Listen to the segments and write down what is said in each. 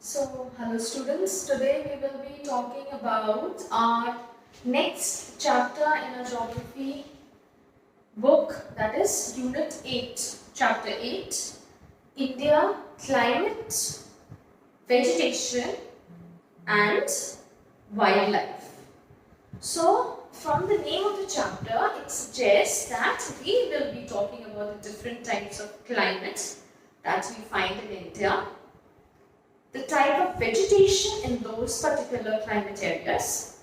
Hello students, today we will be talking about our next chapter in our geography book, that is Unit 8, Chapter 8, India, Climate, Vegetation and Wildlife. So, from the name of the chapter, it suggests that we will be talking about the different types of climate that we find in India, the type of vegetation in those particular climate areas,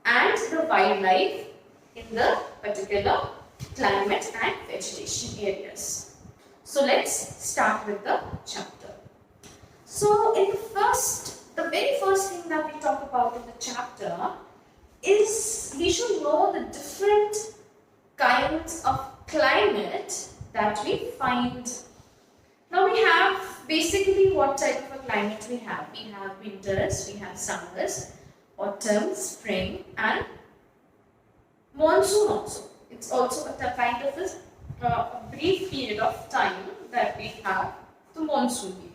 and the wildlife in the particular climate and vegetation areas. So let's start with the chapter. So the very first thing that we talk about in the chapter is we should know the different kinds of climate that we find. Now we have basically what type of a climate we have. We have winters, we have summers, autumn, spring and monsoon also. It's also a kind of a brief period of time that we have the monsoon period.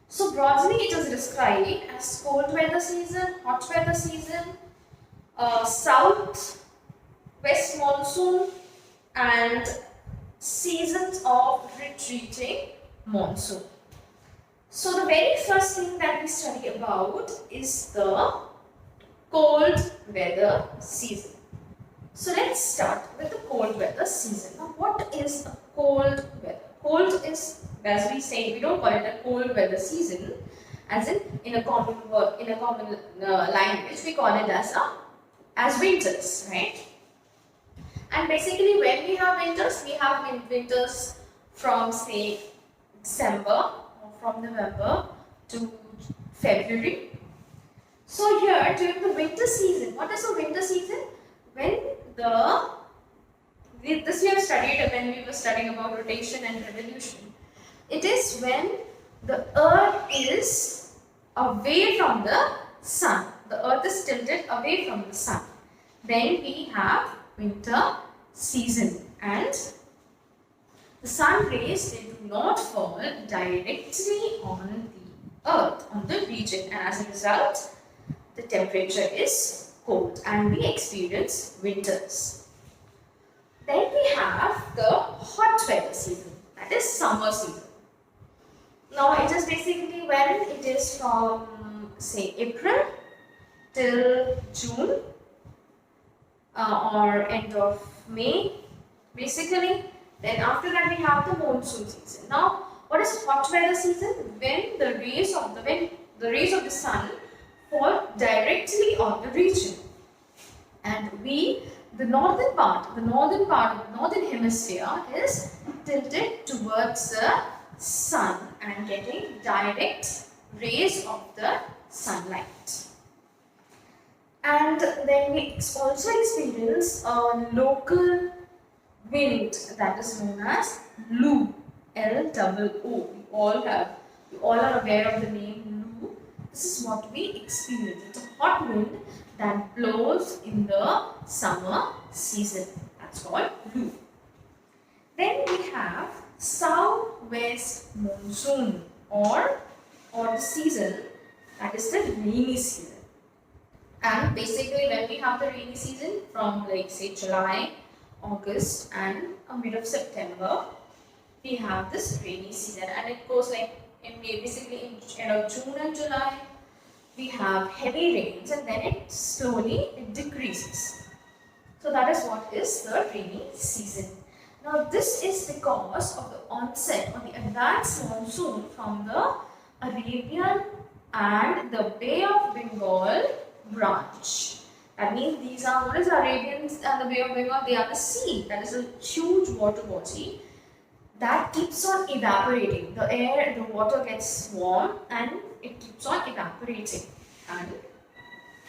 So broadly it is described as cold weather season, hot weather season, south, west monsoon and seasons of retreating monsoon. So the very first thing that we study about is the cold weather season. So let's start with the cold weather season. Now what is a cold weather? Cold is, as we say, we don't call it a cold weather season as in a common language we call it as winters, right? And basically when we have winters from say December or from November to February. So here during the winter season, what is the winter season? When this we have studied when we were studying about rotation and revolution. It is when the earth is away from the sun. The earth is tilted away from the sun. Then we have winter season and the sun rays, they do not fall directly on the earth, on the region, and as a result the temperature is cold and we experience winters. Then we have the hot weather season, that is summer season. Now it is basically when it is from say April till June or end of May basically. Then after that we have the monsoon season. Now what is hot weather season? When the rays of the sun fall directly on the region, and the northern part of the northern hemisphere is tilted towards the sun and getting direct rays of the sunlight. And then we also experience a local wind that is known as Loo, L-O-O. We all are aware of the name Loo. This is what we experience. It's a hot wind that blows in the summer season. That's called Loo. Then we have southwest monsoon or the season, that is the rainy season. And basically when we have the rainy season from like say July, August and a mid of September, we have this rainy season and it goes like basically in June and July we have heavy rains and then it slowly decreases. So that is what is the rainy season. Now this is because of the onset or the advanced monsoon from the Arabian and the Bay of Bengal branch. That means these are known as Arabians and the Bay of Bengal. They are the sea, that is a huge water body that keeps on evaporating. The water gets warm and it keeps on evaporating and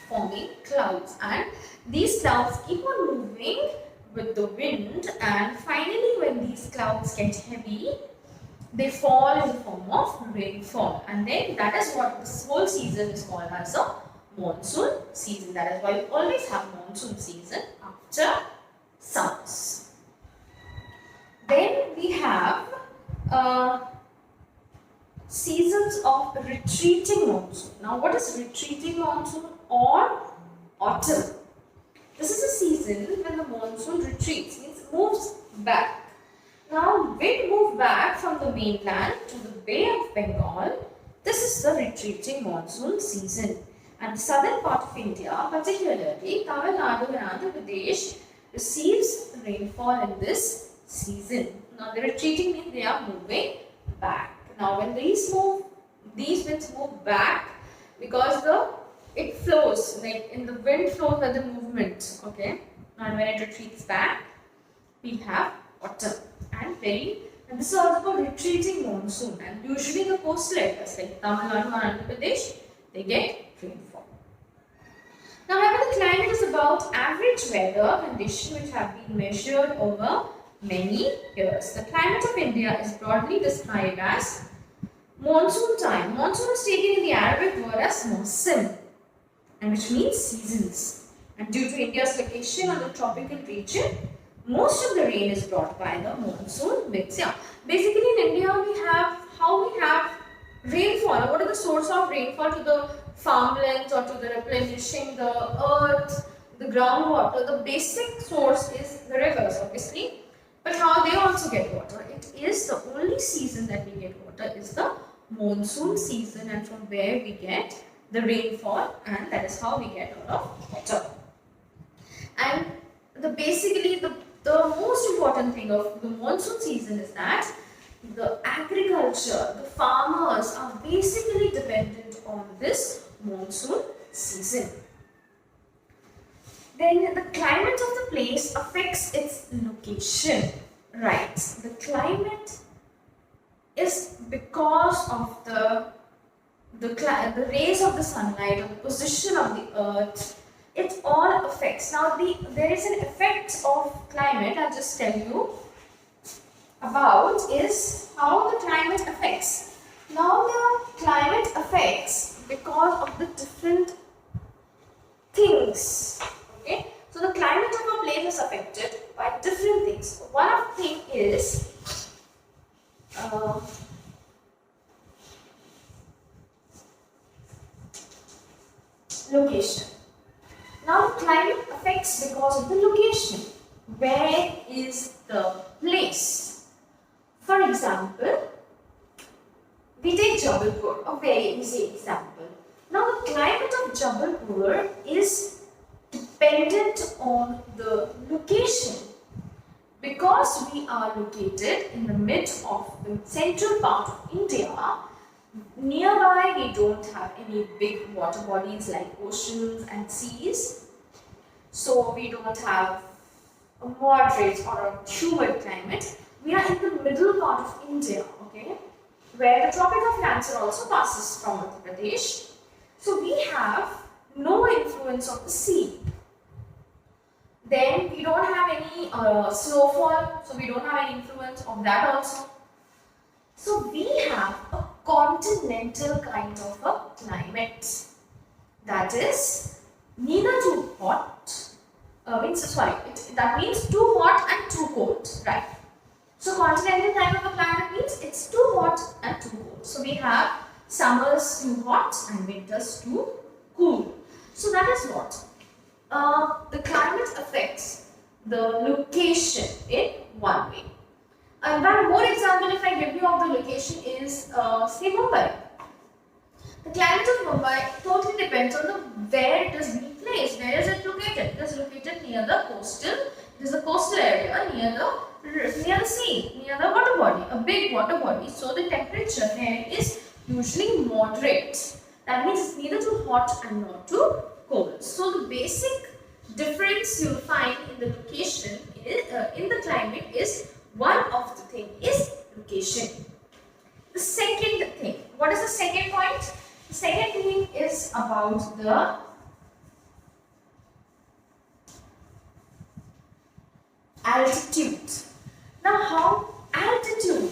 forming clouds, and these clouds keep on moving with the wind, and finally when these clouds get heavy they fall in the form of rainfall, and then that is what this whole season is called as a monsoon season. That is why we always have monsoon season after summers. Then we have seasons of retreating monsoon. Now, what is retreating monsoon or autumn? This is a season when the monsoon retreats, means moves back. Now, wind move back from the mainland to the Bay of Bengal. This is the retreating monsoon season. And the southern part of India, particularly Tamil Nadu and Andhra Pradesh, receives rainfall in this season. Now, the retreating means they are moving back. Now, when these winds move back, because it flows, like in the wind flows with the movement, okay? And when it retreats back, we have autumn. And this is also called retreating monsoon. And usually the coastal areas like Tamil Nadu and Andhra Pradesh, they get rainfall. Now, however, the climate is about average weather conditions which have been measured over many years. The climate of India is broadly described as monsoon time. Monsoon is taken in the Arabic word as Mawsim, and which means seasons. And due to India's location on the tropical region, most of the rain is brought by the monsoon winds. Yeah. Basically, in India, we have rainfall. What are the source of rainfall to the farmlands or to the replenishing the earth, the groundwater? The basic source is the rivers, obviously. But how they also get water? It is the only season that we get water is the monsoon season, and from where we get the rainfall, and that is how we get a lot of water. And basically the most important thing of the monsoon season is that the agriculture, the farmers are basically dependent on this monsoon season. Then the climate of the place affects its location. Right. The climate is because of the rays of the sunlight or the position of the earth. It all affects. Now there is an effect of climate, I'll just tell you about, is how the climate affects. Now the climate affects because of the different things. Okay, so the climate of a place is affected by different things. One of the things is location. Now the climate affects because of the location. Where is the place? For example, we take Jabalpur, a very easy example. Now the climate of Jabalpur is dependent on the location. Because we are located in the mid of the central part of India, nearby we don't have any big water bodies like oceans and seas. So we don't have a moderate or a humid climate. We are in the middle part of India, okay, where the Tropic of Cancer also passes from Uttar Pradesh. So we have no influence of the sea. Then we don't have any snowfall, so we don't have any influence of that also. So we have a continental kind of a climate. That is neither too hot, that means too hot and too cold, right? So continental kind of a climate means it's too hot and too cold. So we have summers too hot and winters too cool. So that is what? The climate affects the location in one way. And one more example, if I give you of the location, is say Mumbai. The climate of Mumbai totally depends on where it is being placed. Where is it located? It is located near the coastal. It is a coastal area near the sea, near the water body, a big water body. So the temperature there is usually moderate. That means it's neither too hot and not too cold. So the basic difference you'll find in the location in the climate is one of the thing is location. The second thing, what is the second point? The second thing is about the altitude. Now how altitude?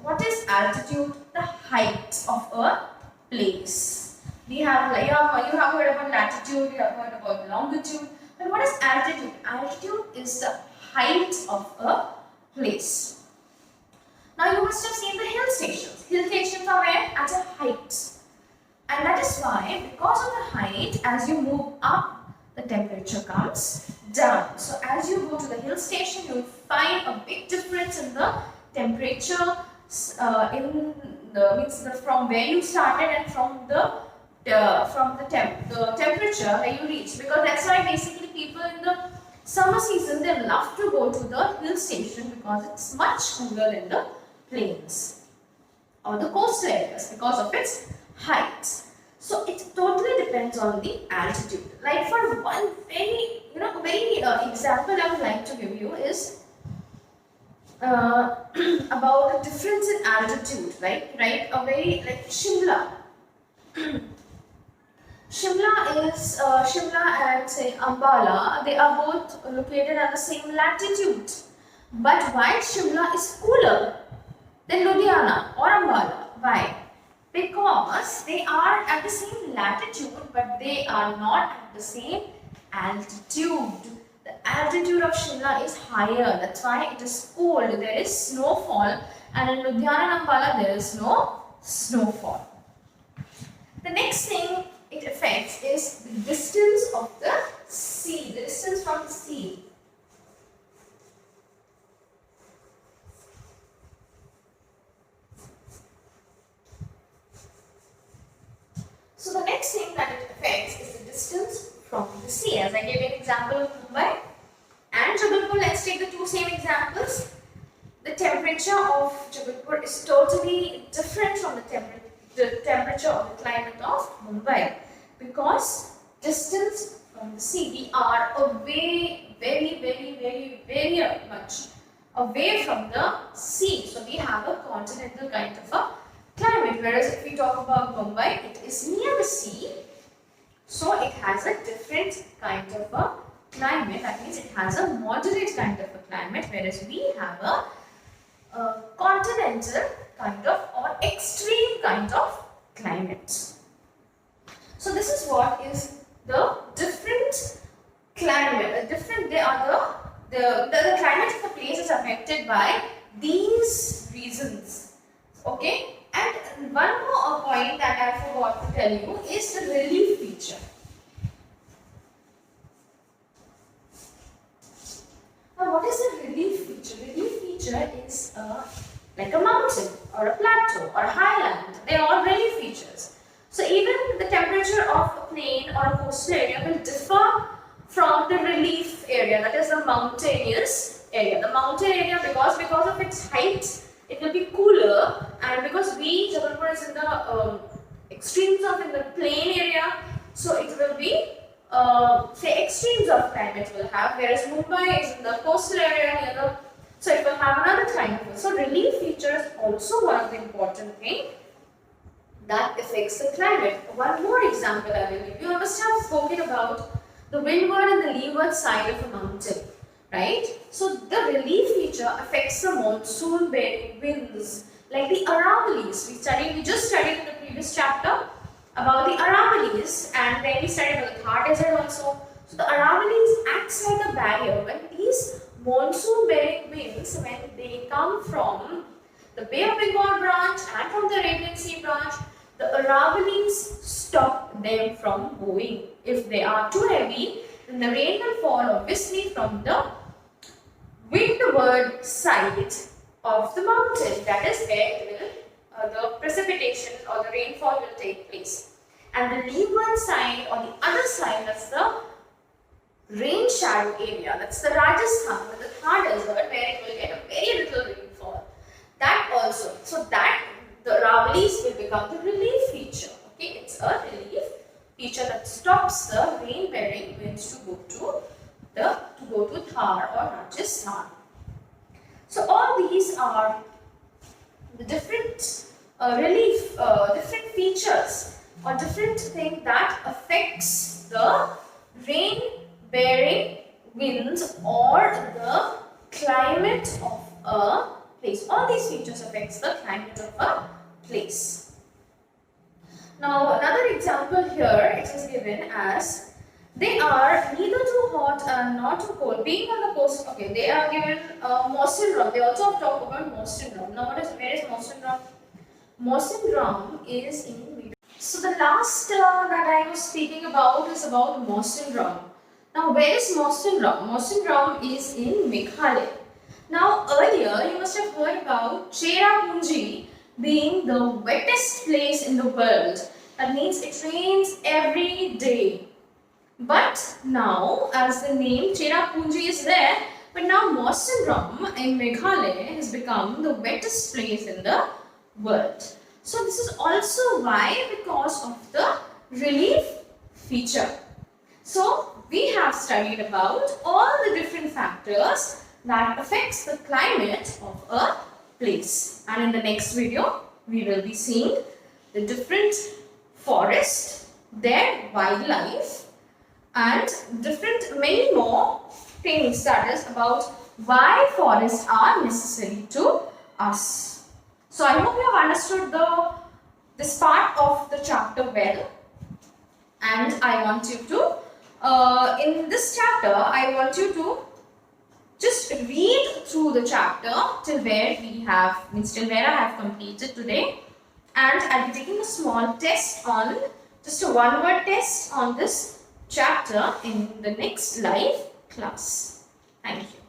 What is altitude? The height of a place. You have heard about latitude, you have heard about longitude. But what is altitude? Altitude is the height of a place. Now you must have seen the hill stations. Hill stations are where? At as you move up, the temperature comes down. So as you go to the hill station, you will find a big difference in the temperature from where you started and from the temperature where you reach, because that's why basically people in the summer season they love to go to the hill station because it's much cooler than the plains or the coastal areas because of its height. So it totally depends on the altitude. Like for one very example I would like to give you is about the difference in altitude, right? A very like Shimla. Shimla and say Ambala, they are both located at the same latitude. But why Shimla is cooler than Ludhiana or Ambala? Why? Because they are at the same latitude but they are not at the same altitude. The altitude of Shimla is higher, that's why it is cold. There is snowfall, and in Ludhiana and Ambala there is no snowfall. The next thing it affects is the distance of the sea, the distance from the sea. So the next thing that it affects is the distance from the sea. As I gave an example of Mumbai and Jabalpur, let's take the two same examples. The temperature of Jabalpur is totally different from the temperature of the climate of Mumbai, because distance from the sea, we are away, very much away from the sea. So we have a continental kind of a climate, whereas if we talk about Mumbai, it is near the sea, so it has a different kind of a climate. That means it has a moderate kind of a climate, whereas we have a continental kind of or extreme kind of climate. So this is what is the different climate. The climate of a place is affected by these reasons. Okay. And one more point that I forgot to tell you is the relief feature. Now, what is the relief feature? Relief feature is like a mountain or a plateau or a highland. They are all relief features. So even the temperature of a plain or a coastal area will differ from the relief area, that is the mountainous area. The mountain area, because of its height, it will be cooler, and because Jabalpur is in the extremes of in the plain area, so it will be say extremes of climate will have, whereas Mumbai is in the coastal area so it will have another kind of. So relief feature is also one of the important things that affects the climate. One more example I will give you. I must have spoken about the windward and the leeward side of a mountain, right? So the relief feature affects the monsoon bearing winds, like the Aravallis. We just studied in the previous chapter about the Aravallis, and then we studied about the Thar Desert also. So the Aravallis acts like a barrier. When these monsoon bearing winds, when they come from the Bay of Bengal branch and from the Arabian Sea branch, the Aravallis stop them from going. If they are too heavy, then the rain will fall obviously from the windward side of the mountain. That is where the precipitation or the rainfall will take place. And the leeward side or the other side, that's the rain shadow area. That's the Rajasthan, the Thar Desert, where it will get a very little rainfall. That also, so that the Aravallis will become the relief feature. Okay, it's a relief feature that stops the rain-bearing winds to go to Thar or Rajasthan. So all these are the different different features or different things that affects the rain-bearing winds or the climate of a place. All these features affects the climate of a place. Now another example here, it is given as they are neither too hot and not too cold. Being on the coast, okay, they are given Mawsynram. They also talk about Mawsynram. Now where is Mawsynram? Mawsynram is in So the last that I was speaking about is about Mawsynram. Now where is Mawsynram? Mawsynram is in Meghalaya. Now earlier you must have heard about Cherrapunji being the wettest place in the world. That means it rains every day. But now, as the name Cherrapunji is there, but now Mawsynram in Meghalaya has become the wettest place in the world. So this is also why, because of the relief feature. So we have studied about all the different factors that affects the climate of a place. And in the next video, we will be seeing the different forests, their wildlife, and different many more things, that is about why forests are necessary to us. So I hope you have understood this part of the chapter well, and I want you to in this chapter I want you to just read through the chapter till where I have completed today, and I'll be taking a small test on just a one-word test on this chapter in the next live class. Thank you.